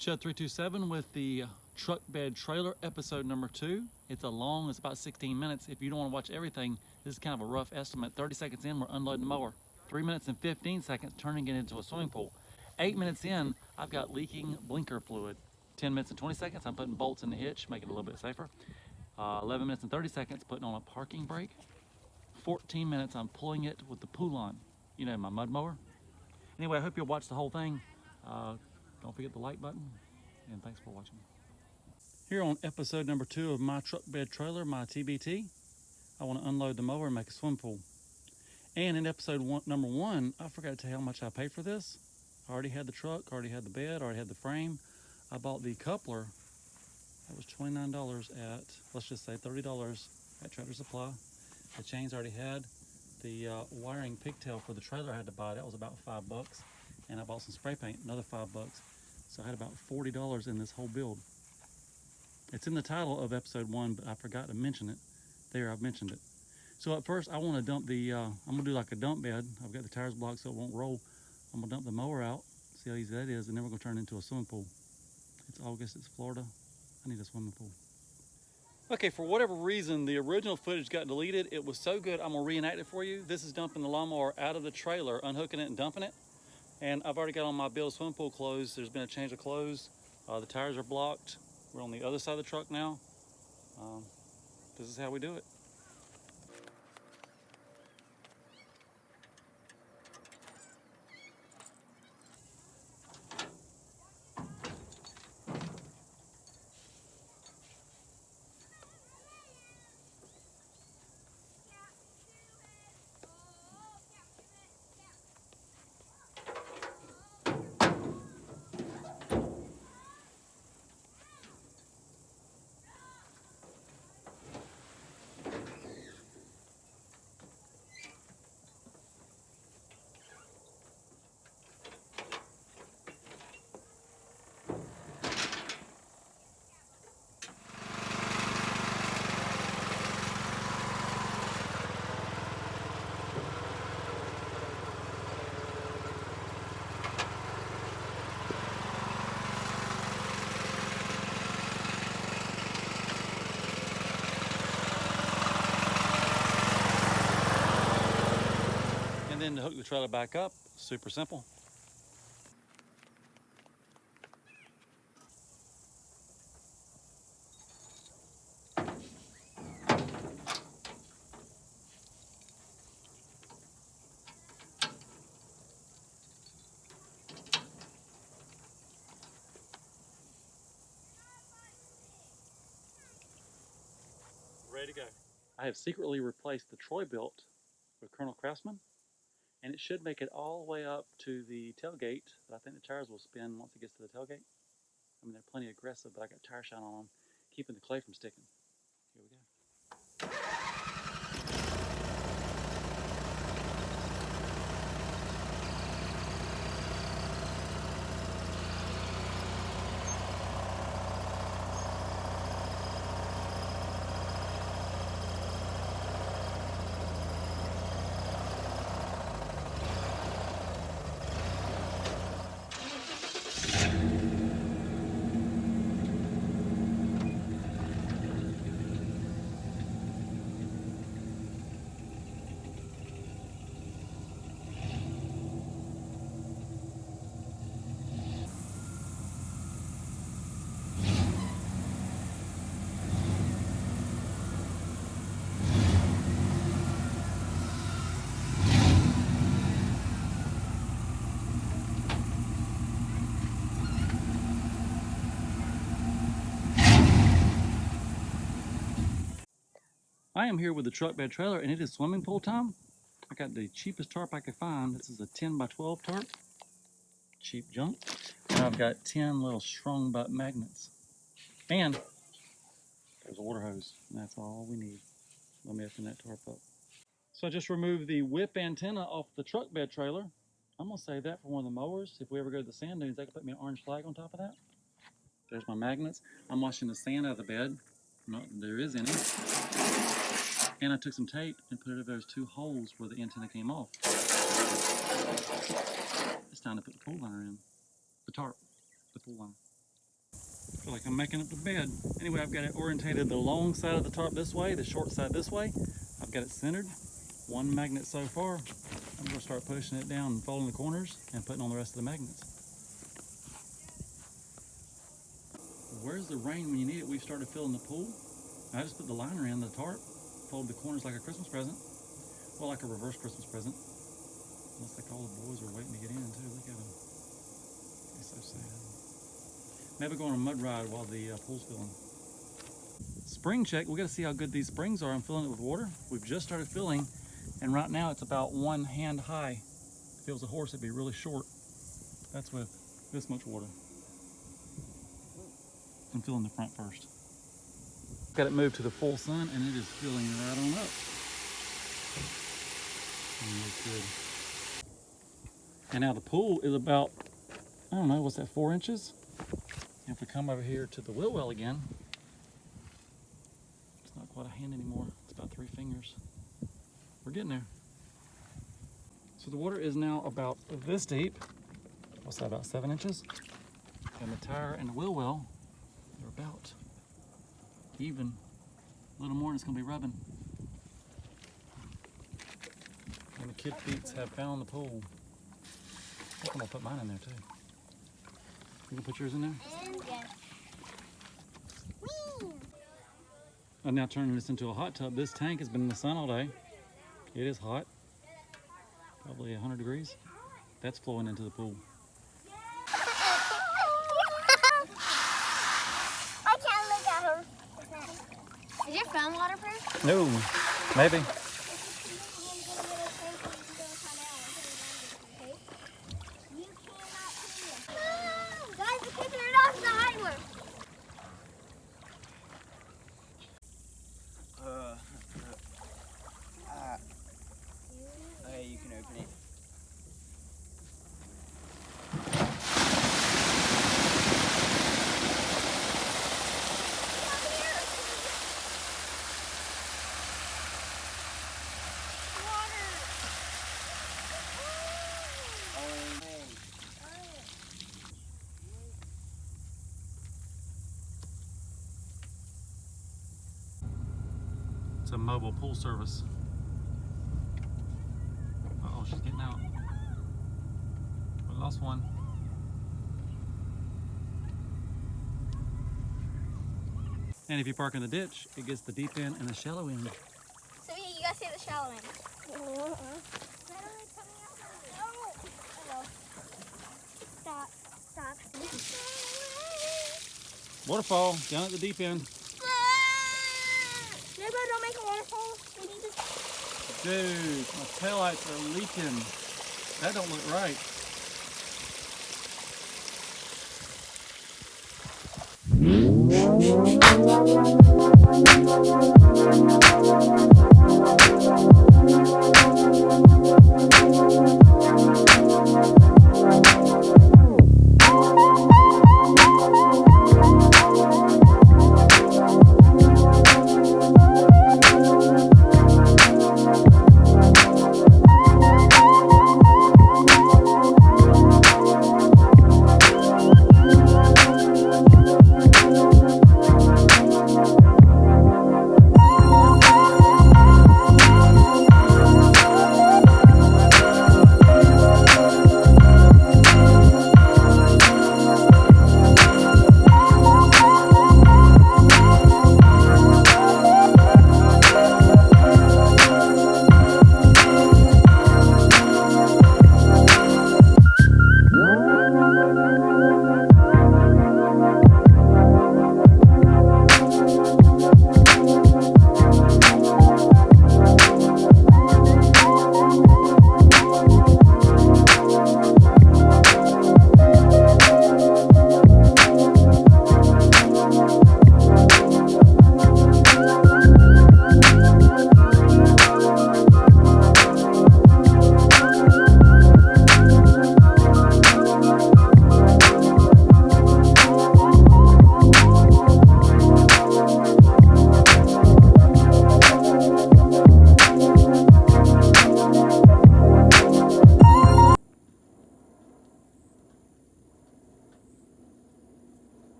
Chud 327 with the truck bed trailer episode number 2. It's about 16 minutes. If you don't want to watch everything, this is kind of a rough estimate. 30 seconds in, we're unloading the mower. 3 minutes and 15 seconds, turning it into a swimming pool. 8 minutes in, I've got leaking blinker fluid. 10 minutes and 20 seconds, I'm putting bolts in the hitch, making it a little bit safer. 11 minutes and 30 seconds, putting on a parking brake. 14 minutes, I'm pulling it with the pull-on. You know, my mud mower. Anyway, I hope you'll watch the whole thing. Don't forget the like button, and thanks for watching. Here on episode number 2 of my truck bed trailer, my TBT, I want to unload the mower and make a swim pool. And in episode number 1, I forgot to tell you how much I paid for this. I already had the truck, already had the bed, already had the frame. I bought the coupler. That was $29 at, let's just say $30 at Tractor Supply. The chains I already had. The wiring pigtail for the trailer I had to buy, that was about $5. And I bought some spray paint, another $5. So I had about $40 in this whole build. It's in the title of episode 1, but I forgot to mention it. There, I've mentioned it. So at first, I want to dump the, I'm going to do like a dump bed. I've got the tires blocked so it won't roll. I'm going to dump the mower out, see how easy that is, and then we're going to turn it into a swimming pool. It's August, it's Florida. I need a swimming pool. Okay, for whatever reason, the original footage got deleted. It was so good, I'm going to reenact it for you. This is dumping the lawnmower out of the trailer, unhooking it and dumping it. And I've already got on my build swimming pool clothes. There's been a change of clothes. The tires are blocked. We're on the other side of the truck now. This is how we do it. And then to hook the trailer back up, super simple. Ready to go. I have secretly replaced the Troy built with Colonel Craftsman, and it should make it all the way up to the tailgate, but I think the tires will spin once it gets to the tailgate. I mean, they're plenty aggressive, but I got tire shine on them, keeping the clay from sticking. Here we go. I am here with the truck bed trailer, and it is swimming pool time. I got the cheapest tarp I could find. This is a 10 by 12 tarp. Cheap junk. And I've got 10 little strong butt magnets. And there's a water hose, and that's all we need. Let me open that tarp up. So I just removed the whip antenna off the truck bed trailer. I'm gonna save that for one of the mowers. If we ever go to the sand dunes, they can put me an orange flag on top of that. There's my magnets. I'm washing the sand out of the bed. Not that there is any. And I took some tape and put it over those 2 holes where the antenna came off. It's time to put the pool liner in. The tarp, the pool liner. feel like I'm making up the bed. Anyway, I've got it orientated the long side of the tarp this way, the short side this way. I've got it centered. One magnet so far. I'm going to start pushing it down and folding the corners and putting on the rest of the magnets. Where's the rain when you need it? We've started filling the pool. I just put the liner in the tarp, fold the corners like a Christmas present. Well, like a reverse Christmas present. Looks like all the boys are waiting to get in too. Look at them. They're so sad. Maybe go on a mud ride while the pool's filling. Spring check. We got to see how good these springs are. I'm filling it with water. We've just started filling, and right now it's about 1 hand high. If it was a horse, it'd be really short. That's with this much water. I'm filling the front first. Got it moved to the full sun, and it is filling right on up. And looks good. And now the pool is about, I don't know, what's that, 4 inches? And if we come over here to the wheel well again, it's not quite a hand anymore. It's about 3 fingers. We're getting there. So the water is now about this deep. What's that, about 7 inches? And the tire and the wheel well, they're about even. A little more and it's gonna be rubbing. And the kid feet have found the pool. I think I'm gonna put mine in there too. You can put yours in there? I'm now turning this into a hot tub. This tank has been in the sun all day. It is hot, probably 100 degrees. That's flowing into the pool. I can't look at her. Is your phone waterproof? No, maybe. Guys, the kids are off the highway. Okay, you can open it. It's a mobile pool service. Uh-oh, she's getting out. We lost one. And if you park in the ditch, it gets the deep end and the shallow end. So yeah, you guys say the shallow end. Stop. Stop. Waterfall down at the deep end. Neighbor, don't make a waterfall. We need to... Dude, my taillights are leaking. That don't look right.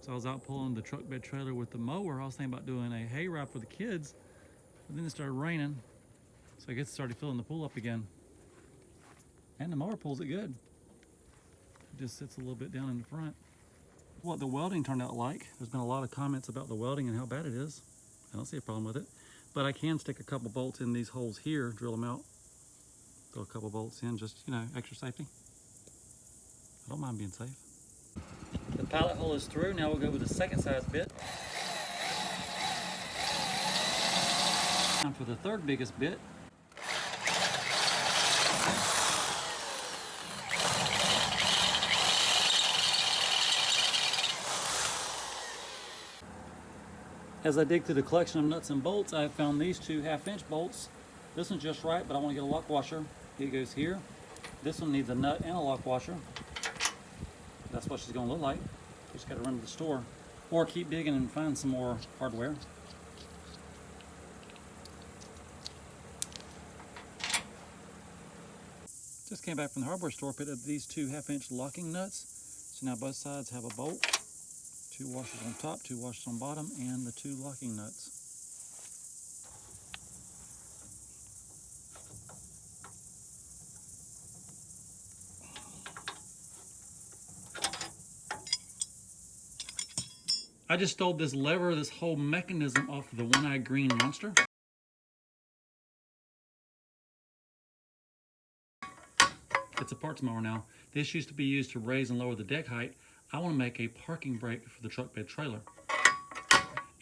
So I was out pulling the truck bed trailer with the mower. I was thinking about doing a hay ride for the kids, but then it started raining. So I guess it started filling the pool up again. And the mower pulls it good. It just sits a little bit down in the front. What the welding turned out like. There's been a lot of comments about the welding and how bad it is. I don't see a problem with it. But I can stick a couple bolts in these holes here, drill them out. Throw a couple bolts in, just, you know, extra safety. I don't mind being safe. The pilot hole is through. Now we'll go with the second size bit. Time for the third biggest bit. As I dig through the collection of nuts and bolts, I have found these two 1/2-inch bolts. This one's just right, but I want to get a lock washer. It goes here. This one needs a nut and a lock washer. That's what she's going to look like. Just got to run to the store or keep digging and find some more hardware. Just came back from the hardware store, picked up these two 1/2-inch locking nuts. So now both sides have a bolt, 2 washers on top, 2 washers on bottom, and the 2 locking nuts. I just stole this lever, this whole mechanism off of the one-eyed green monster. It's a parts mower now. This used to be used to raise and lower the deck height. I want to make a parking brake for the truck bed trailer.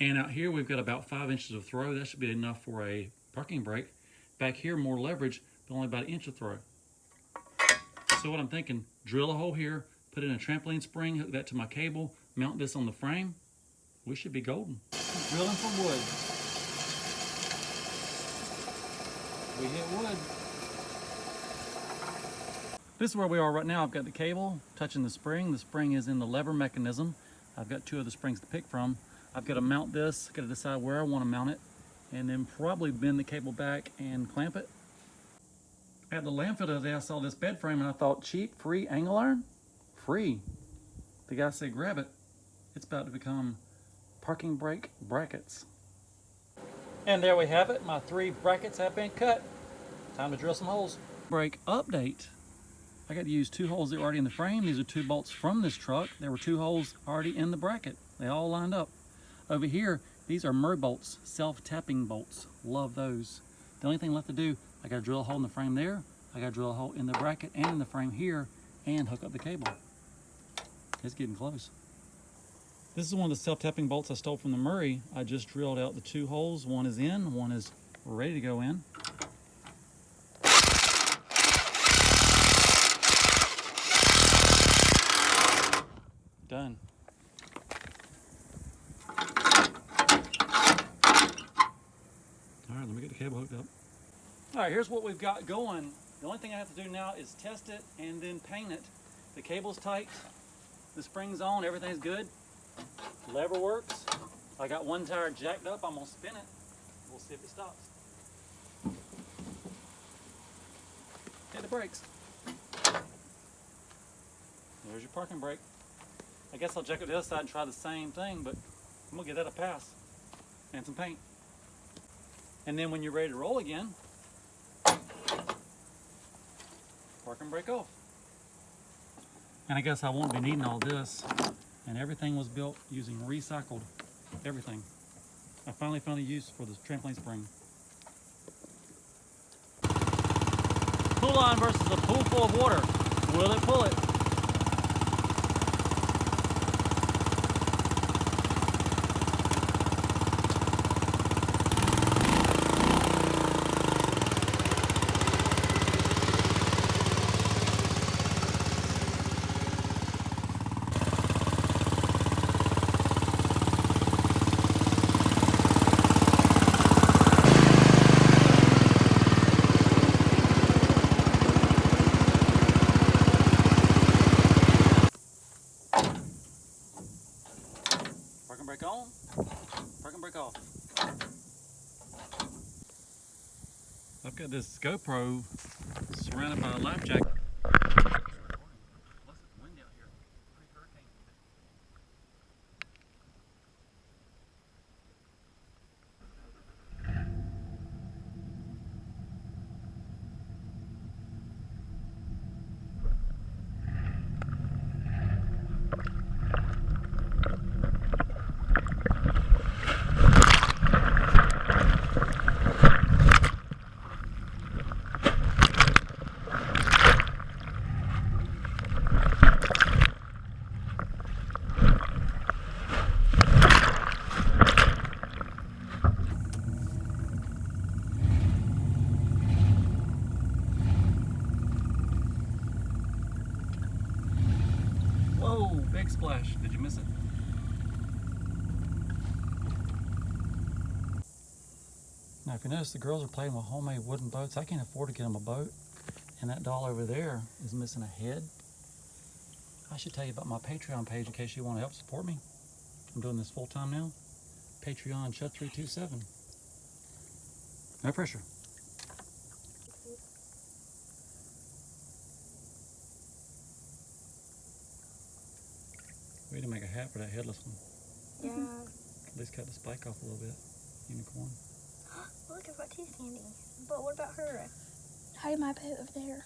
And out here we've got about 5 inches of throw. That should be enough for a parking brake. Back here more leverage, but only about 1 inch of throw. So what I'm thinking, drill a hole here, put in a trampoline spring, hook that to my cable, mount this on the frame. We should be golden. Drilling for wood. We hit wood. This is where we are right now. I've got the cable touching the spring. The spring is in the lever mechanism. I've got 2 of the springs to pick from. I've got to mount this, got to decide where I want to mount it, and then probably bend the cable back and clamp it. At the landfill today, I saw this bed frame and I thought, cheap, free angle iron? Free. The guy said, grab it. It's about to become parking brake brackets. And there we have it. My 3 brackets have been cut. Time to drill some holes. Brake update. I got to use 2 holes that were already in the frame. These are 2 bolts from this truck. There were 2 holes already in the bracket. They all lined up. Over here, these are Murray bolts, self-tapping bolts. Love those. The only thing left to do, I got to drill a hole in the frame there. I got to drill a hole in the bracket and in the frame here and hook up the cable. It's getting close. This is one of the self-tapping bolts I stole from the Murray. I just drilled out the 2 holes. One is in, one is ready to go in. Done. All right, let me get the cable hooked up. All right, here's what we've got going. The only thing I have to do now is test it and then paint it. The cable's tight, the spring's on, everything's good. Lever works. I got one tire jacked up. I'm gonna spin it. We'll see if it stops. Hit the brakes. There's your parking brake. I guess I'll check it the other side and try the same thing, but I'm gonna give that a pass. And some paint. And then when you're ready to roll again, parking brake off. And I guess I won't be needing all this. And everything was built using recycled everything. I finally found a use for this trampoline spring. Pool line versus a pool full of water. Will it pull it? Parking brake on, parking brake off. I've got this GoPro surrounded by a life jacket. big splash. Did you miss it? Now, if you notice, the girls are playing with homemade wooden boats. I can't afford to get them a boat. And that doll over there is missing a head. I should tell you about my Patreon page in case you want to help support me. I'm doing this full time now. Patreon Chud327. No pressure. We need to make a hat for that headless one. Yeah. At least cut the spike off a little bit. Unicorn. Look, I've got two standing. But what about her? How do my put over there?